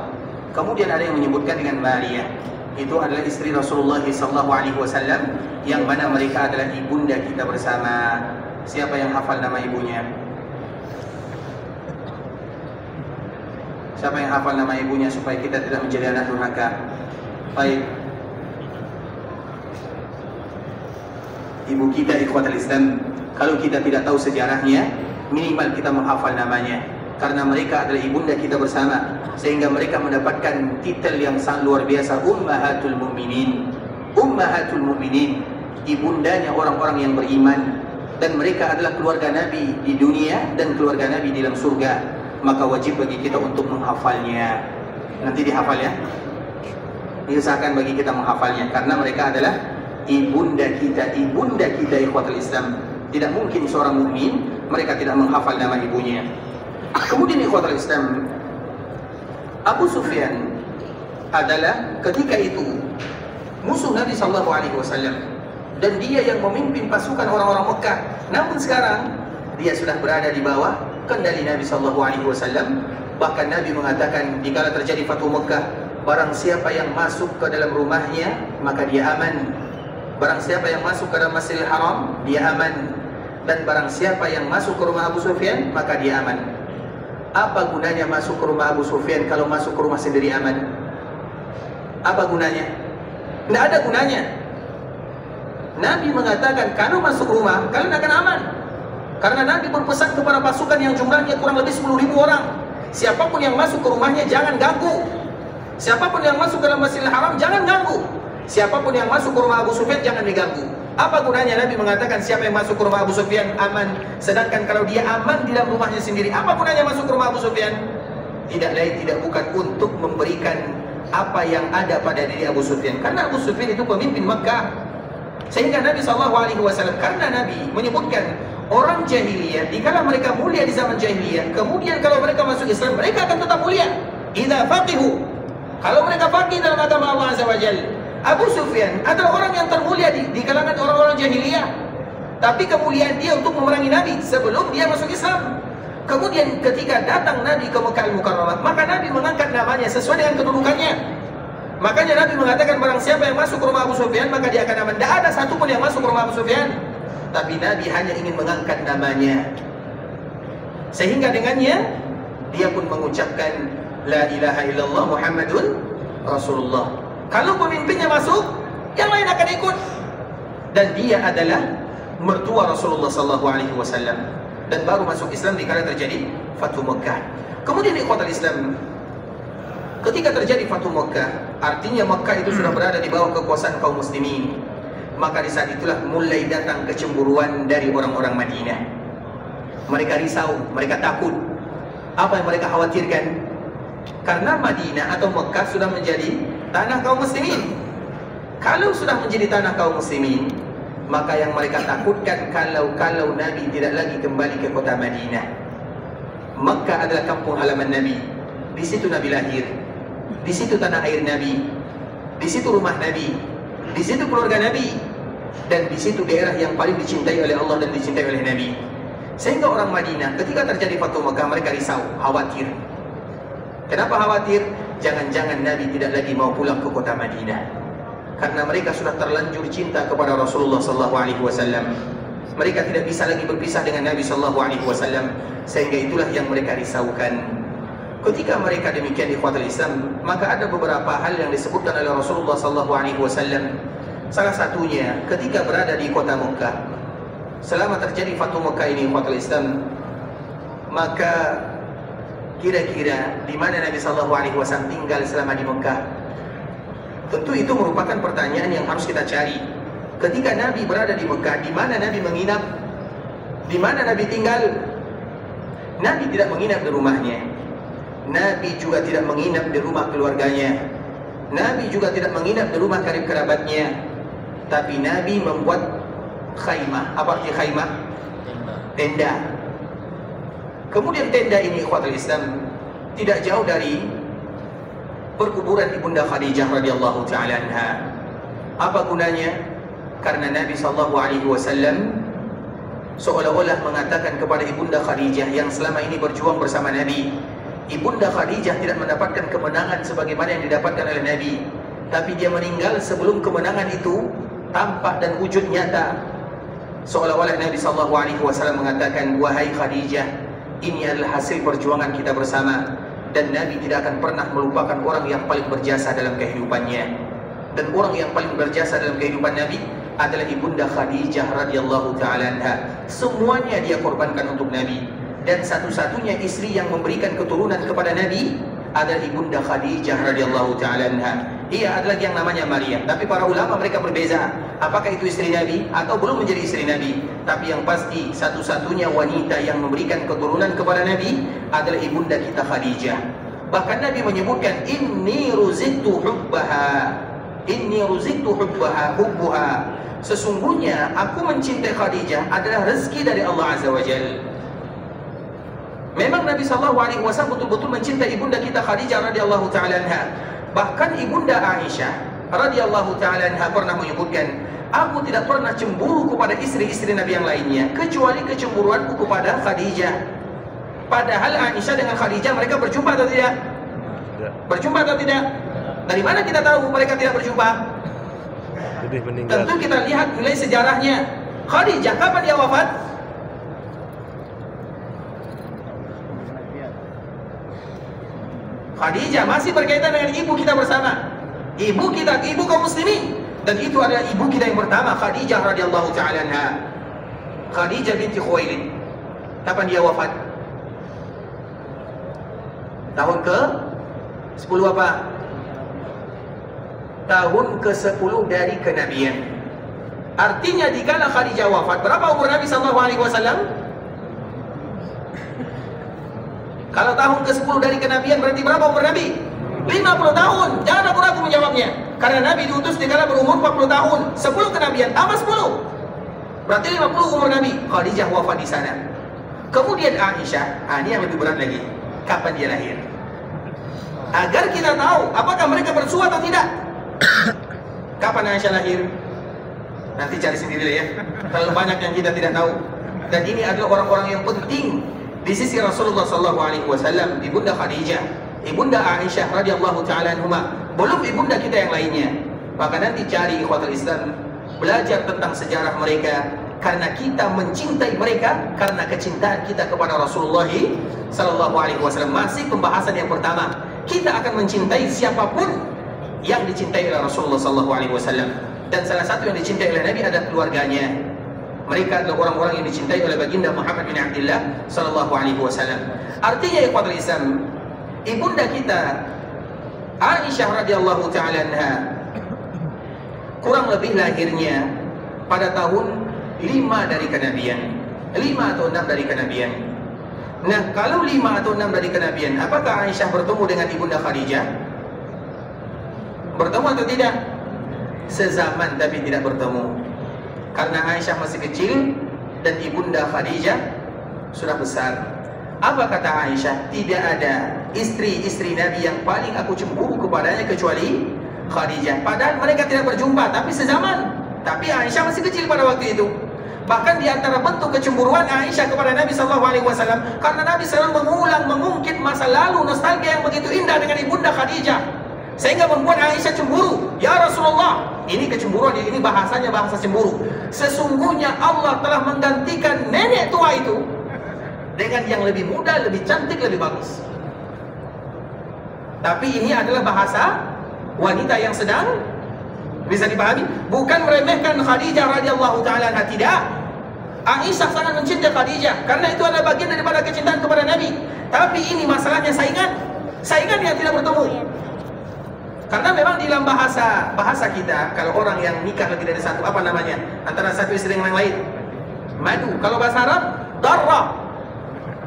Kemudian ada yang menyebutkan dengan Maria. Itu adalah istri Rasulullah sallallahu alaihi wasallam yang mana mereka adalah ibunda kita bersama. Siapa yang hafal nama ibunya? Siapa yang hafal nama ibunya supaya kita tidak menjadi anak durhaka? Baik. Ibu kita ikhwatul Islam, kalau kita tidak tahu sejarahnya, minimal kita menghafal namanya. Karena mereka adalah ibunda kita bersama, sehingga mereka mendapatkan titel yang sangat luar biasa, Ummahatul Mu'minin. Ummahatul Mu'minin, ibundanya orang-orang yang beriman. Dan mereka adalah keluarga Nabi di dunia dan keluarga Nabi di dalam surga. Maka wajib bagi kita untuk menghafalnya. Nanti dihafal ya. Diusahakan bagi kita menghafalnya, karena mereka adalah ibunda kita ikhwatul Islam. Tidak mungkin seorang mukmin mereka tidak menghafal nama ibunya. Kemudian ikhwatul Islam, Abu Sufyan adalah ketika itu musuh Nabi SAW, dan dia yang memimpin pasukan orang-orang Mekah. Namun sekarang dia sudah berada di bawah kendali Nabi SAW. Bahkan Nabi mengatakan dikala terjadi Fatu Mekah, barang siapa yang masuk ke dalam rumahnya maka dia aman. Barang siapa yang masuk ke dalam Masjidil Haram, dia aman. Dan barang siapa yang masuk ke rumah Abu Sufyan, maka dia aman. Apa gunanya masuk ke rumah Abu Sufyan kalau masuk ke rumah sendiri aman? Apa gunanya? Tidak ada gunanya. Nabi mengatakan kalau masuk rumah, kalian akan aman. Karena Nabi berpesan kepada pasukan yang jumlahnya kurang lebih 10.000 orang, siapapun yang masuk ke rumahnya jangan ganggu. Siapapun yang masuk ke dalam Masjidil Haram jangan ganggu. Siapapun yang masuk ke rumah Abu Sufyan jangan diganggu. Apa gunanya Nabi mengatakan siapa yang masuk ke rumah Abu Sufyan aman, sedangkan kalau dia aman di dalam rumahnya sendiri? Apa gunanya masuk ke rumah Abu Sufyan? Tidak lain tidak bukan untuk memberikan apa yang ada pada diri Abu Sufyan. Karena Abu Sufyan itu pemimpin Makkah. Sehingga Nabi SAW, karena Nabi menyebutkan orang jahiliyah, dikala mereka mulia di zaman jahiliyah, kemudian kalau mereka masuk Islam, mereka akan tetap mulia. Idza faqihu, kalau mereka faqih dalam agama Allah Azza wa Jalla. Abu Sufyan adalah orang yang termulia di kalangan orang-orang jahiliyah, tapi kemuliaan dia untuk memerangi Nabi sebelum dia masuk Islam. Kemudian ketika datang Nabi ke Mekah Al-Mukarramah, maka Nabi mengangkat namanya sesuai dengan kedudukannya. Makanya Nabi mengatakan barang siapa yang masuk ke rumah Abu Sufyan maka dia akan aman. Tidak ada satupun yang masuk ke rumah Abu Sufyan, tapi Nabi hanya ingin mengangkat namanya, sehingga dengannya dia pun mengucapkan La ilaha illallah Muhammadun Rasulullah. Kalau pemimpinnya masuk, yang lain akan ikut. Dan dia adalah mertua Rasulullah SAW, dan baru masuk Islam dikala terjadi Fatu Mekah. Kemudian ikhwatul Islam, ketika terjadi Fatu Mekah, artinya Mekah itu sudah berada di bawah kekuasaan kaum muslimin. Maka di saat itulah mulai datang kecemburuan dari orang-orang Madinah. Mereka risau, mereka takut. Apa yang mereka khawatirkan? Karena Madinah atau Mekah sudah menjadi tanah kaum muslimin. Kalau sudah menjadi tanah kaum muslimin, maka yang mereka takutkan kalau Nabi tidak lagi kembali ke kota Madinah. Mekah adalah kampung halaman Nabi. Di situ Nabi lahir. Di situ tanah air Nabi. Di situ rumah Nabi. Di situ keluarga Nabi. Dan di situ daerah yang paling dicintai oleh Allah dan dicintai oleh Nabi. Sehingga orang Madinah ketika terjadi Fatu Mekah, mereka risau, khawatir. Kenapa khawatir? Jangan-jangan Nabi tidak lagi mau pulang ke kota Madinah, karena mereka sudah terlanjur cinta kepada Rasulullah SAW. Mereka tidak bisa lagi berpisah dengan Nabi SAW, sehingga itulah yang mereka risaukan. Ketika mereka demikian ikhwatul Islam, maka ada beberapa hal yang disebutkan oleh Rasulullah SAW. Salah satunya ketika berada di kota Mekah, selama terjadi Fatu Mekah ini ikhwatul Islam, maka kira-kira di mana Nabi SAW tinggal selama di Mekah? Tentu itu merupakan pertanyaan yang harus kita cari. Ketika Nabi berada di Mekah, di mana Nabi menginap? Di mana Nabi tinggal? Nabi tidak menginap di rumahnya. Nabi juga tidak menginap di rumah keluarganya. Nabi juga tidak menginap di rumah karib kerabatnya. Tapi Nabi membuat khaymah. Apa arti khaymah? Tenda. Kemudian tenda ini ikhwatul Islam tidak jauh dari perkuburan Ibunda Khadijah radhiyallahu taala anha. Apa gunanya? Karena Nabi SAW seolah-olah mengatakan kepada Ibunda Khadijah yang selama ini berjuang bersama Nabi, Ibunda Khadijah tidak mendapatkan kemenangan sebagaimana yang didapatkan oleh Nabi, tapi dia meninggal sebelum kemenangan itu tampak dan wujud nyata. Seolah-olah Nabi SAW mengatakan, wahai Khadijah, ini adalah hasil perjuangan kita bersama, dan Nabi tidak akan pernah melupakan orang yang paling berjasa dalam kehidupannya. Dan orang yang paling berjasa dalam kehidupan Nabi adalah Ibunda Khadijah radhiyallahu taala anha. Semuanya dia korbankan untuk Nabi, dan satu-satunya istri yang memberikan keturunan kepada Nabi adalah Ibunda Khadijah radhiyallahu taala anha. Ia adalah yang namanya Maria, tapi para ulama mereka berbeza, apakah itu istri Nabi atau belum menjadi istri Nabi. Tapi yang pasti satu-satunya wanita yang memberikan keturunan kepada Nabi adalah Ibunda kita Khadijah. Bahkan Nabi menyebutkan, inni ruziktu hubbaha, inni ruziktu hubbaha. Sesungguhnya aku mencintai Khadijah adalah rezeki dari Allah Azza wa Jalla. Memang Nabi SAW betul-betul mencintai ibunda kita Khadijah radhiyallahu taala anha. Bahkan ibunda Aisyah radhiyallahu taala anha pernah menyebutkan, aku tidak pernah cemburu kepada istri-istri Nabi yang lainnya kecuali kecemburuanku kepada Khadijah. Padahal Aisyah dengan Khadijah mereka berjumpa atau tidak? Berjumpa atau tidak? Dari mana kita tahu mereka tidak berjumpa? Tentu kita lihat nilai sejarahnya. Khadijah kapan dia wafat? Khadijah masih berkaitan dengan ibu kita bersama. Ibu kita, ibu kaum muslimin. Dan itu adalah ibu kita yang pertama, Khadijah radhiyallahu taala anha. Khadijah binti Khuwailid. Kapan dia wafat? Tahun ke 10 apa? Tahun ke-10 dari kenabian. Artinya dikala Khadijah wafat, berapa umur Nabi SAW? Kalau tahun ke-10 dari kenabian berarti berapa umur Nabi? 50 tahun. Jangan ragu-ragu menjawabnya. Karena Nabi diutus dikala berumur 40 tahun. 10 kenabian tambah 10. Berarti 50 umur Nabi. Khadijah wafat di sana. Kemudian Aisyah, ini yang lebih berat lagi. Kapan dia lahir? Agar kita tahu apakah mereka bersua atau tidak. Kapan Aisyah lahir? Nanti cari sendiri lah ya. Terlalu banyak yang kita tidak tahu. Dan ini adalah orang-orang yang penting di sisi Rasulullah SAW. Ibunda Khadijah, ibunda Aisyah radhiyallahu taala anhuma, belum ibunda kita yang lainnya. Maka nanti cari ikhwatul Islam, belajar tentang sejarah mereka, karena kita mencintai mereka karena kecintaan kita kepada Rasulullah SAW. Masih pembahasan yang pertama, kita akan mencintai siapapun yang dicintai oleh Rasulullah SAW. Dan salah satu yang dicintai oleh Nabi adalah keluarganya. Mereka adalah orang-orang yang dicintai oleh baginda Muhammad bin Abdullah sallallahu alaihi wasallam. Artinya ikhwatul Islam, ibunda kita Aisyah radhiyallahu taala anha kurang lebih lahirnya pada tahun 5 dari kenabian. 5 atau 6 dari kenabian. Nah, kalau 5 atau 6 dari kenabian, apakah Aisyah bertemu dengan ibunda Khadijah? Bertemu atau tidak? Sezaman tapi tidak bertemu. Karena Aisyah masih kecil dan ibunda Khadijah sudah besar. Apa kata Aisyah? Tidak ada istri-istri Nabi yang paling aku cemburu kepadanya kecuali Khadijah. Padahal mereka tidak berjumpa, tapi sezaman. Tapi Aisyah masih kecil pada waktu itu. Bahkan di antara bentuk kecemburuan Aisyah kepada Nabi SAW, karena Nabi selalu mengulang, mengungkit masa lalu, nostalgia yang begitu indah dengan ibunda Khadijah, sehingga membuat Aisyah cemburu. Ya Rasulullah, ini kecemburuan, ini bahasanya bahasa cemburu. Sesungguhnya Allah telah menggantikan nenek tua itu dengan yang lebih muda, lebih cantik, lebih bagus. Tapi ini adalah bahasa wanita yang sedang bisa dipahami. Bukan meremehkan Khadijah radhiyallahu taala anha, tidak. Aisyah sangat mencintai Khadijah karena itu adalah bagian daripada kecintaan kepada Nabi. Tapi ini masalahnya saingan yang tidak bertemu. Karena memang di dalam bahasa kita, kalau orang yang nikah lebih dari satu, apa namanya? Antara satu istri dengan yang lain, madu. Kalau bahasa Arab, darrah.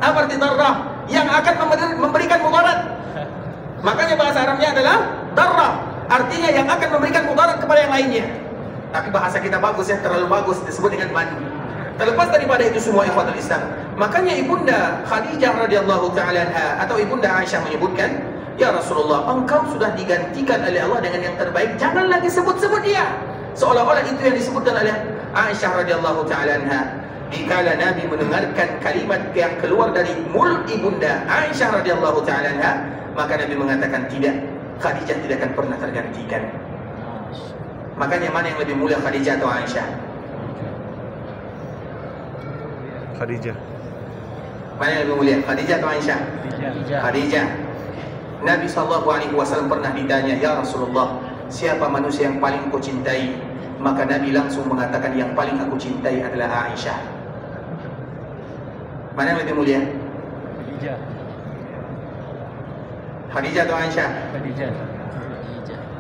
Apa arti darrah? Yang akan memberikan mudarat. Makanya bahasa Arabnya adalah darrah. Artinya yang akan memberikan mudarat kepada yang lainnya. Tapi bahasa kita bagus ya, terlalu bagus, disebut dengan madu. Terlepas daripada itu semua ikhwatul Islam, makanya ibunda Khadijah radhiyallahu taala anha atau ibunda Aisyah menyebutkan, ya Rasulullah, engkau sudah digantikan oleh Allah dengan yang terbaik, jangan lagi sebut-sebut dia. Seolah-olah itu yang disebutkan oleh Aisyah radhiyallahu taala anha. Dikala Nabi mendengarkan kalimat yang keluar dari mulut ibunda Aisyah radhiyallahu taala anha, maka Nabi mengatakan tidak, Khadijah tidak akan pernah tergantikan. Makanya mana yang lebih mulia, Khadijah atau Aisyah? Khadijah. Mana yang lebih mulia, Khadijah atau Aisyah? Khadijah. Nabi SAW pernah ditanya, ya Rasulullah, siapa manusia yang paling kau cintai? Maka Nabi langsung mengatakan, yang paling aku cintai adalah Aisyah. Mana yang lebih mulia? Khadijah. Khadijah atau Aisyah? Khadijah.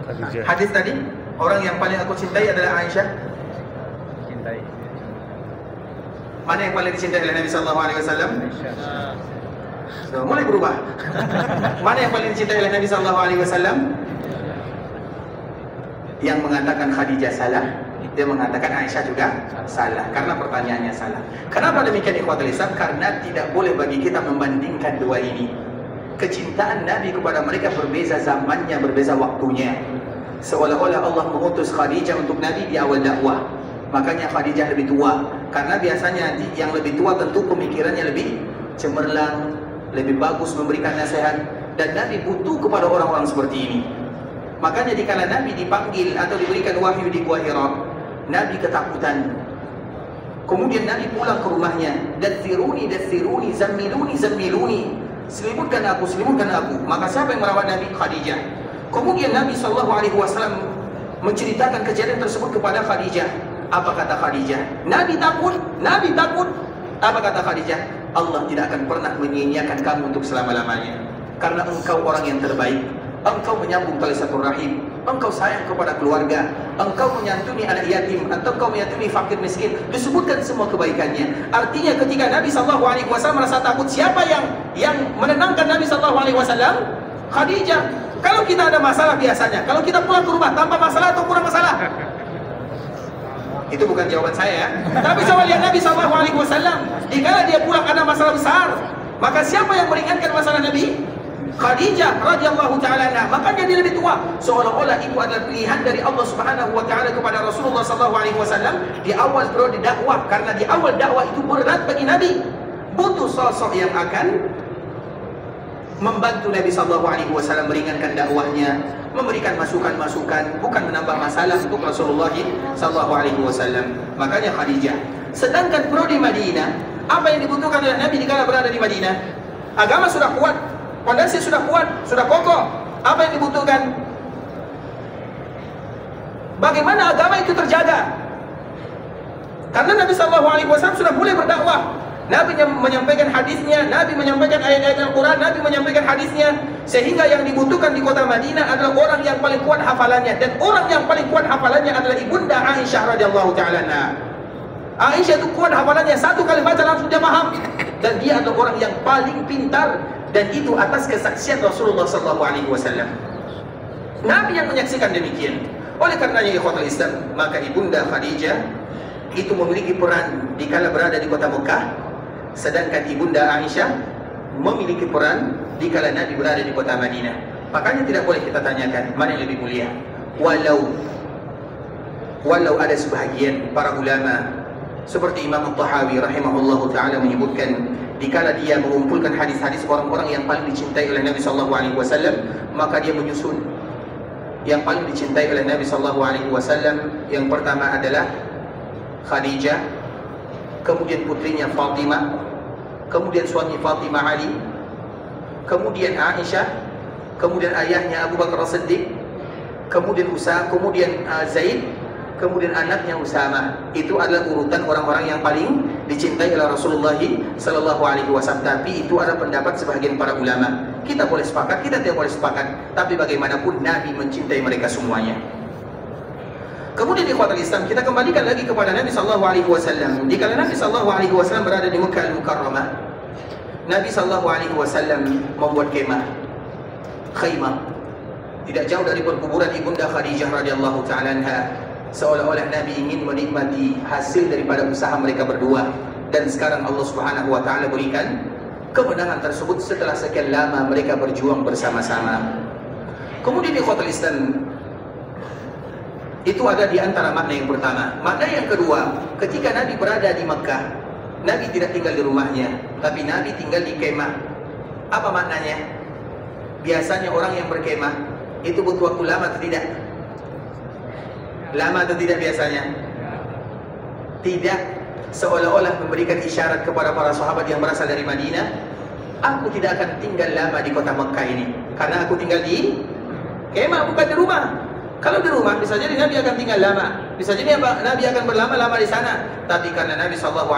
Khadijah. Hadis tadi, orang yang paling aku cintai adalah Aisyah. Cintai. Mana yang paling dicintai oleh Nabi SAW? Aisyah. So, mulai berubah. Mana yang paling dicintai oleh Nabi SAW? Yang mengatakan Khadijah salah Dia mengatakan Aisyah juga salah karena pertanyaannya salah. Kenapa demikian ikhwatul Islam? Karena tidak boleh bagi kita membandingkan dua ini. Kecintaan Nabi kepada mereka berbeza zamannya, berbeza waktunya. Seolah-olah Allah mengutus Khadijah untuk Nabi di awal dakwah. Makanya Khadijah lebih tua. Karena biasanya yang lebih tua tentu pemikirannya lebih cemerlang, lebih bagus memberikan nasihat. Dan Nabi butuh kepada orang-orang seperti ini. Makanya dikala Nabi dipanggil atau diberikan wahyu di Gua Hira, Nabi ketakutan. Kemudian Nabi pulang ke rumahnya. Dathiruni, dathiruni, zammiluni, zammiluni. Selimutkan aku, selimutkan aku. Maka siapa yang merawat Nabi? Khadijah. Kemudian Nabi SAW menceritakan kejadian tersebut kepada Khadijah. Apa kata Khadijah? Nabi takut, Nabi takut. Apa kata Khadijah? Allah tidak akan pernah menyia-nyiakan kamu untuk selama-lamanya. Karena engkau orang yang terbaik. Engkau menyambung tali silaturahim, engkau sayang kepada keluarga, engkau menyantuni anak yatim, atau engkau menyantuni fakir miskin. Disebutkan semua kebaikannya. Artinya ketika Nabi SAW merasa takut, siapa yang menenangkan Nabi SAW? Khadijah. Kalau kita ada masalah biasanya, kalau kita pulang ke rumah tanpa masalah atau kurang masalah? Itu bukan jawaban saya. Tapi coba lihat Nabi SAW. Dikala dia pulang ada masalah besar, maka siapa yang meringankan masalah Nabi? Khadijah radhiyallahu ta'ala anha. Makanya dia lebih tua. Seolah-olah itu adalah pilihan dari Allah Subhanahu wa taala kepada Rasulullah sallallahu alaihi wasallam di awal periode dakwah, karena di awal dakwah itu berat bagi Nabi. Butuh sosok yang akan membantu Nabi sallallahu alaihi wasallam meringankan dakwahnya, memberikan masukan-masukan, bukan menambah masalah untuk Rasulullah sallallahu alaihi wasallam. Makanya Khadijah. Sedangkan periode Madinah, apa yang dibutuhkan oleh Nabi dikala berada di Madinah? Agama sudah kuat. Pondasi sudah kuat, sudah kokoh. Apa yang dibutuhkan? Bagaimana agama itu terjaga? Karena Nabi SAW sudah mulai berdakwah. Nabi menyampaikan hadisnya, Nabi menyampaikan ayat-ayat Al-Quran, Nabi menyampaikan hadisnya. Sehingga yang dibutuhkan di kota Madinah adalah orang yang paling kuat hafalannya. Dan orang yang paling kuat hafalannya adalah Ibunda Aisyah radhiyallahu ta'ala anha. Aisyah itu kuat hafalannya, satu kali baca langsung dia paham. Dan dia adalah orang yang paling pintar. Dan itu atas kesaksian Rasulullah SAW. Nabi yang menyaksikan demikian. Oleh karenanya ikhwatul Islam, maka Ibunda Khadijah itu memiliki peran dikala berada di kota Mekah, sedangkan Ibunda Aisyah memiliki peran dikala Nabi berada di kota Madinah. Makanya tidak boleh kita tanyakan mana yang lebih mulia. Walau ada sebahagian para ulama seperti Imam At-Tahawi rahimahullahu taala menyebutkan, dikala dia mengumpulkan hadis-hadis orang-orang yang paling dicintai oleh Nabi sallallahu alaihi wasallam, maka dia menyusun yang paling dicintai oleh Nabi sallallahu alaihi wasallam. Yang pertama adalah Khadijah, kemudian putrinya Fatimah, kemudian suami Fatimah Ali, kemudian Aisyah, kemudian ayahnya Abu Bakar As-Siddiq, kemudian Zaid, kemudian anaknya Usama. Itu adalah urutan orang-orang yang paling dicintai oleh Rasulullah sallallahu alaihi wasallam. Tapi itu adalah pendapat sebagian para ulama. Kita boleh sepakat, kita tidak boleh sepakat. Tapi bagaimanapun Nabi mencintai mereka semuanya. Kemudian di ikhwatul Islam, kita kembalikan lagi kepada Nabi sallallahu alaihi wasallam. Dikala Nabi sallallahu alaihi wasallam berada di Makkah Al-Mukarramah, Nabi sallallahu alaihi wasallam membuat kemah, khaymah, tidak jauh dari perkuburan Ibunda Khadijah radhiyallahu ta'ala anha. Seolah-olah Nabi ingin menikmati hasil daripada usaha mereka berdua. Dan sekarang Allah Subhanahu wa ta'ala berikan kemenangan tersebut setelah sekian lama mereka berjuang bersama-sama. Kemudian di ikhwatul Islam, itu ada di antara makna yang pertama. Makna yang kedua, ketika Nabi berada di Mekah, Nabi tidak tinggal di rumahnya, tapi Nabi tinggal di kemah. Apa maknanya? Biasanya orang yang berkemah itu butuh waktu lama atau tidak? Lama atau tidak biasanya? Tidak. Seolah-olah memberikan isyarat kepada para sahabat yang berasal dari Madinah, aku tidak akan tinggal lama di kota Mekah ini, karena aku tinggal di kemah, bukan di rumah. Kalau di rumah bisa jadi Nabi akan tinggal lama, bisa jadi Nabi akan berlama-lama di sana. Tapi karena Nabi SAW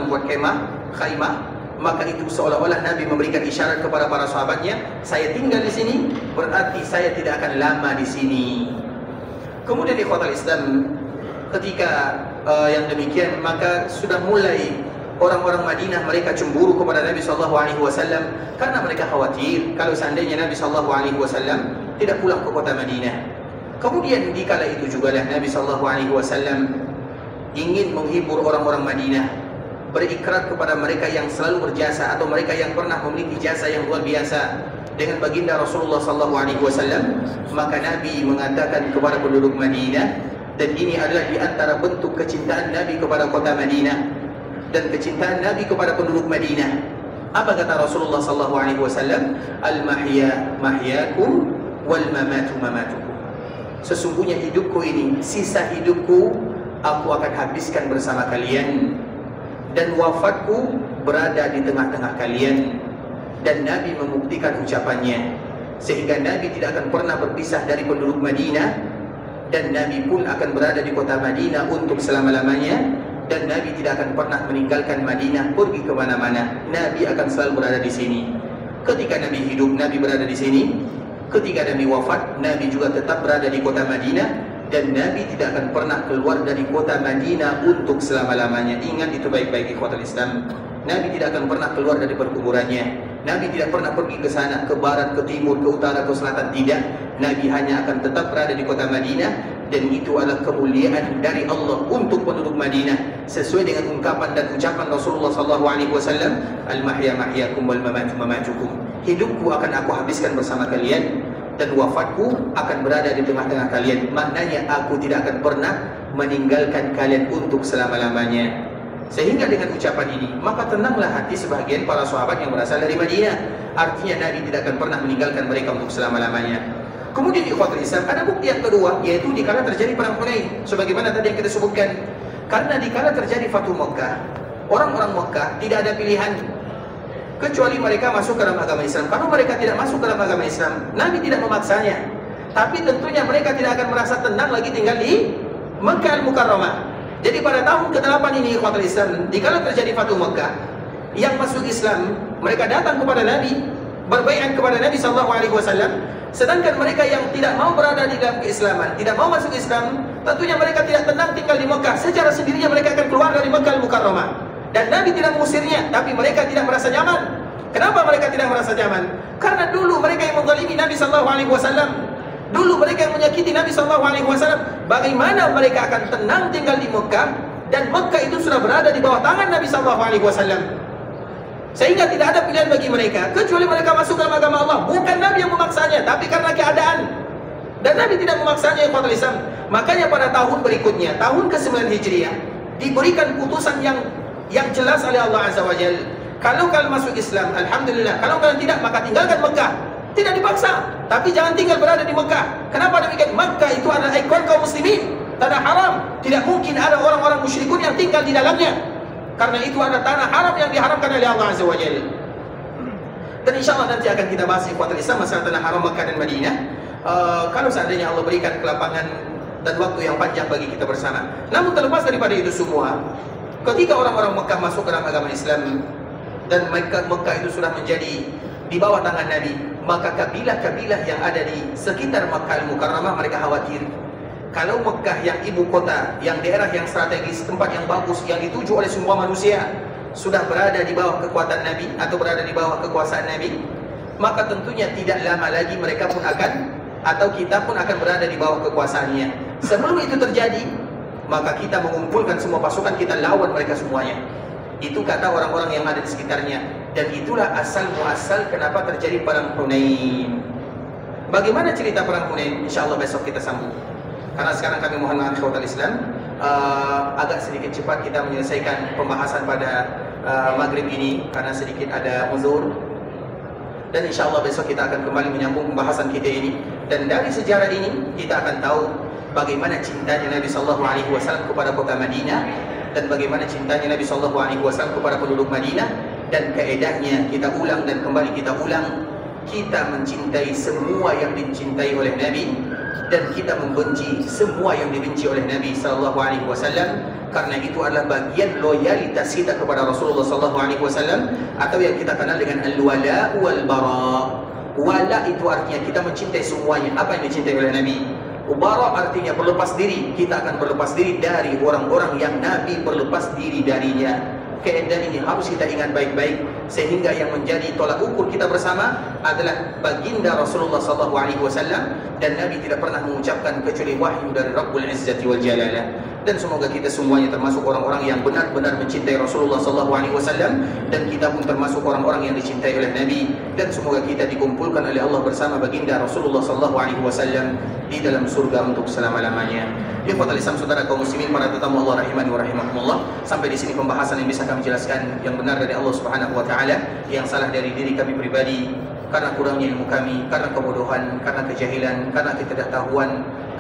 membuat kemah, khaymah, maka itu seolah-olah Nabi memberikan isyarat kepada para sahabatnya, saya tinggal di sini berarti saya tidak akan lama di sini. Kemudian di ikhwatul Islam, ketika yang demikian, maka sudah mulai orang-orang Madinah mereka cemburu kepada Nabi SAW karena mereka khawatir kalau seandainya Nabi SAW tidak pulang ke kota Madinah. Kemudian di kala itu juga Nabi SAW ingin menghibur orang-orang Madinah, berikrar kepada mereka yang selalu berjasa atau mereka yang pernah memiliki jasa yang luar biasa dengan baginda Rasulullah SAW. Maka Nabi mengatakan kepada penduduk Madinah, dan ini adalah di antara bentuk kecintaan Nabi kepada kota Madinah dan kecintaan Nabi kepada penduduk Madinah. Apa kata Rasulullah SAW? Al-mahya mahyakum wal mamatu mamatukum. Sesungguhnya hidupku ini, sisa hidupku aku akan habiskan bersama kalian, dan wafatku berada di tengah-tengah kalian. Dan Nabi membuktikan ucapannya, sehingga Nabi tidak akan pernah berpisah dari penduduk Madinah, dan Nabi pun akan berada di kota Madinah untuk selama-lamanya, dan Nabi tidak akan pernah meninggalkan Madinah pergi ke mana-mana. Nabi akan selalu berada di sini. Ketika Nabi hidup, Nabi berada di sini. Ketika Nabi wafat, Nabi juga tetap berada di kota Madinah, dan Nabi tidak akan pernah keluar dari kota Madinah untuk selama-lamanya. Ingat itu baik-baik, ikhwatul Islam. Nabi tidak akan pernah keluar dari perkuburannya. Nabi tidak pernah pergi ke sana, ke barat, ke timur, ke utara, ke selatan. Tidak. Nabi hanya akan tetap berada di kota Madinah, dan itu adalah kemuliaan dari Allah untuk penduduk Madinah, sesuai dengan ungkapan dan ucapan Rasulullah SAW, Al-mahya mahyakum wal mamatu mamatukum. Hidupku akan aku habiskan bersama kalian, dan wafatku akan berada di tengah-tengah kalian. Maknanya aku tidak akan pernah meninggalkan kalian untuk selama-lamanya. Sehingga dengan ucapan ini, maka tenanglah hati sebahagian para sahabat yang berasal dari Madinah. Artinya Nabi tidak akan pernah meninggalkan mereka untuk selama-lamanya. Kemudian ikhwatul Islam, ada bukti yang kedua, yaitu dikala terjadi perang Hunain. Sebagaimana tadi yang kita sebutkan, karena dikala terjadi Fatu Makkah, orang-orang Makkah tidak ada pilihan kecuali mereka masuk ke dalam agama Islam. Kalau mereka tidak masuk ke dalam agama Islam, Nabi tidak memaksanya. Tapi tentunya mereka tidak akan merasa tenang lagi tinggal di Makkah Al-Mukarramah. Jadi pada tahun ke-8 ini, ikhwatul Islam, dikala terjadi Fatu Makkah, yang masuk Islam, mereka datang kepada Nabi, berbaiat kepada Nabi SAW. Sedangkan mereka yang tidak mau berada di dalam keislaman, tidak mau masuk Islam, tentunya mereka tidak tenang tinggal di Mekah. Secara sendirinya mereka akan keluar dari Makkah Al-Mukarramah. Dan Nabi tidak mengusirnya, tapi mereka tidak merasa nyaman. Kenapa mereka tidak merasa nyaman? Karena dulu mereka yang menzalimi Nabi SAW. Dulu mereka yang menyakiti Nabi SAW. Bagaimana mereka akan tenang tinggal di Mekah, dan Mekah itu sudah berada di bawah tangan Nabi SAW. Sehingga tidak ada pilihan bagi mereka kecuali mereka masuk dalam agama Allah. Bukan Nabi yang memaksanya, tapi karena keadaan. Dan Nabi tidak memaksanya, ikhwatul Islam. Makanya pada tahun berikutnya, tahun ke-9 Hijriah, diberikan putusan yang jelas oleh Allah Azza wa Jalla. Kalau kalian masuk Islam, alhamdulillah. Kalau kalian tidak, maka tinggalkan Mekah. Tidak dipaksa, tapi jangan tinggal berada di Mekah. Kenapa demikian? Mekah itu adalah ikon kaum muslimin, tanah haram. Tidak mungkin ada orang-orang musyrikun yang tinggal di dalamnya, karena itu ada tanah haram yang diharamkan oleh Allah Azza wa Jalla. Dan insya Allah nanti akan kita bahas ikhwatul Islam masalah tanah haram Makkah dan Madinah, kalau seandainya Allah berikan kelapangan dan waktu yang panjang bagi kita bersama. Namun terlepas daripada itu semua, ketika orang-orang Makkah masuk ke dalam agama Islam, dan Makkah itu sudah menjadi di bawah tangan Nabi, maka kabilah-kabilah yang ada di sekitar Makkah Al-Mukarramah mereka khawatir. Kalau Mekah yang ibu kota, yang daerah yang strategis, tempat yang bagus, yang dituju oleh semua manusia, sudah berada di bawah kekuatan Nabi atau berada di bawah kekuasaan Nabi, maka tentunya tidak lama lagi mereka pun akan, atau kita pun akan berada di bawah kekuasaannya. Sebelum itu terjadi, maka kita mengumpulkan semua pasukan, kita lawan mereka semuanya. Itu kata orang-orang yang ada di sekitarnya. Dan itulah asal muasal kenapa terjadi perang Hunain. Bagaimana cerita perang Hunain? Insya Allah besok kita sambung. Karena sekarang kami mohon maaf ikhwatul Islam, agak sedikit cepat kita menyelesaikan pembahasan pada maghrib ini karena sedikit ada uzur. Dan insya Allah besok kita akan kembali menyambung pembahasan kita ini. Dan dari sejarah ini kita akan tahu bagaimana cintanya Nabi SAW kepada kota Madinah, dan bagaimana cintanya Nabi SAW kepada penduduk Madinah. Dan kaedahnya kita ulang dan kembali kita ulang, kita mencintai semua yang dicintai oleh Nabi, dan kita membenci semua yang dibenci oleh Nabi SAW. Karena itu adalah bagian loyalitas kita kepada Rasulullah SAW, atau yang kita kenal dengan al-wala wal-bara. Wala itu artinya kita mencintai semuanya apa yang dicintai oleh Nabi. Bara artinya berlepas diri. Kita akan berlepas diri dari orang-orang yang Nabi berlepas diri darinya. Keadaan ini harus kita ingat baik-baik, sehingga yang menjadi tolak ukur kita bersama adalah baginda Rasulullah SAW, dan Nabi tidak pernah mengucapkan kecuali wahyu dari Rabbul Izzati wal Jalalah. Dan semoga kita semuanya termasuk orang-orang yang benar-benar mencintai Rasulullah SAW, dan kita pun termasuk orang-orang yang dicintai oleh Nabi, dan semoga kita dikumpulkan oleh Allah bersama baginda Rasulullah SAW di dalam surga untuk selama-lamanya. Ikhwatal Islam, saudara kaum muslimin, para tetamu Allah rahimani wa rahimakumullah. Sampai di sini pembahasan yang bisa kami jelaskan, yang benar dari Allah Subhanahu wa taala, yang salah dari diri kami pribadi karena kurangnya ilmu kami, karena kebodohan, karena kejahilan, karena ketidaktahuan,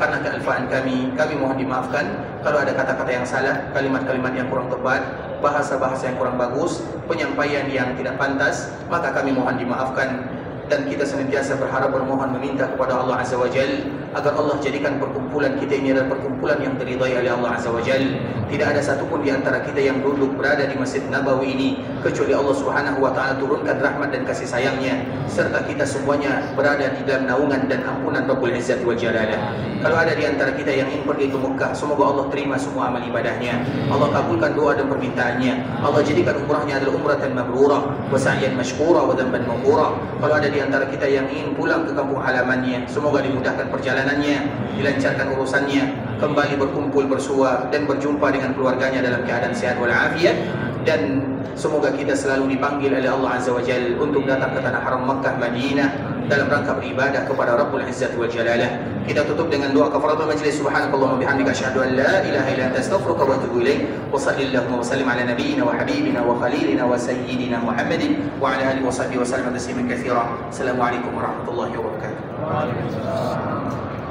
karena kealfaan kami mohon dimaafkan. Kalau ada kata-kata yang salah, kalimat-kalimat yang kurang tepat, bahasa-bahasa yang kurang bagus, penyampaian yang tidak pantas, maka kami mohon dimaafkan. Dan kita senantiasa berharap, bermohon, meminta kepada Allah Azza wa Jal agar Allah jadikan perkumpulan kita ini adalah perkumpulan yang diridhai oleh Allah Azza wa Jal. Tidak ada satupun di antara kita yang duduk berada di Masjid Nabawi ini kecuali Allah Subhanahu wa taala turunkan rahmat dan kasih sayangnya, serta kita semuanya berada di dalam naungan dan ampunan Rabbul Izzati wal Jalalah. Kalau ada di antara kita yang ingin pergi ke Mekah, semoga Allah terima semua amal ibadahnya, Allah kabulkan doa dan permintaannya, Allah jadikan umrahnya adalah umratan mabrurah wa sa'yan mashkura wa dhanban maghfura. Kalau ada di antara kita yang ingin pulang ke kampung halamannya, semoga dimudahkan perjalanannya, dilancarkan urusannya, kembali berkumpul bersua dan berjumpa dengan keluarganya dalam keadaan sehat walafiat. Dan semoga kita selalu dipanggil oleh Allah Azza wa Jalla untuk datang ke tanah haram Makkah Madinah dalam rangka beribadah kepada Rabbul Izzati wal Jalalah. Kita tutup dengan doa kafaratul majlis. Subhanakallahumma bihamdika asyhadu an la ilaha illa anta astaghfiruka wa atubu ilaik. Wa sallallahu wa sallim ala nabiyyina wa habibina wa khalilina wa sayyidina Muhammadin wa ala alihi wa sahbihi wa sallam tasliman katsira. Assalamualaikum warahmatullahi wabarakatuh. Waalaikumsalam.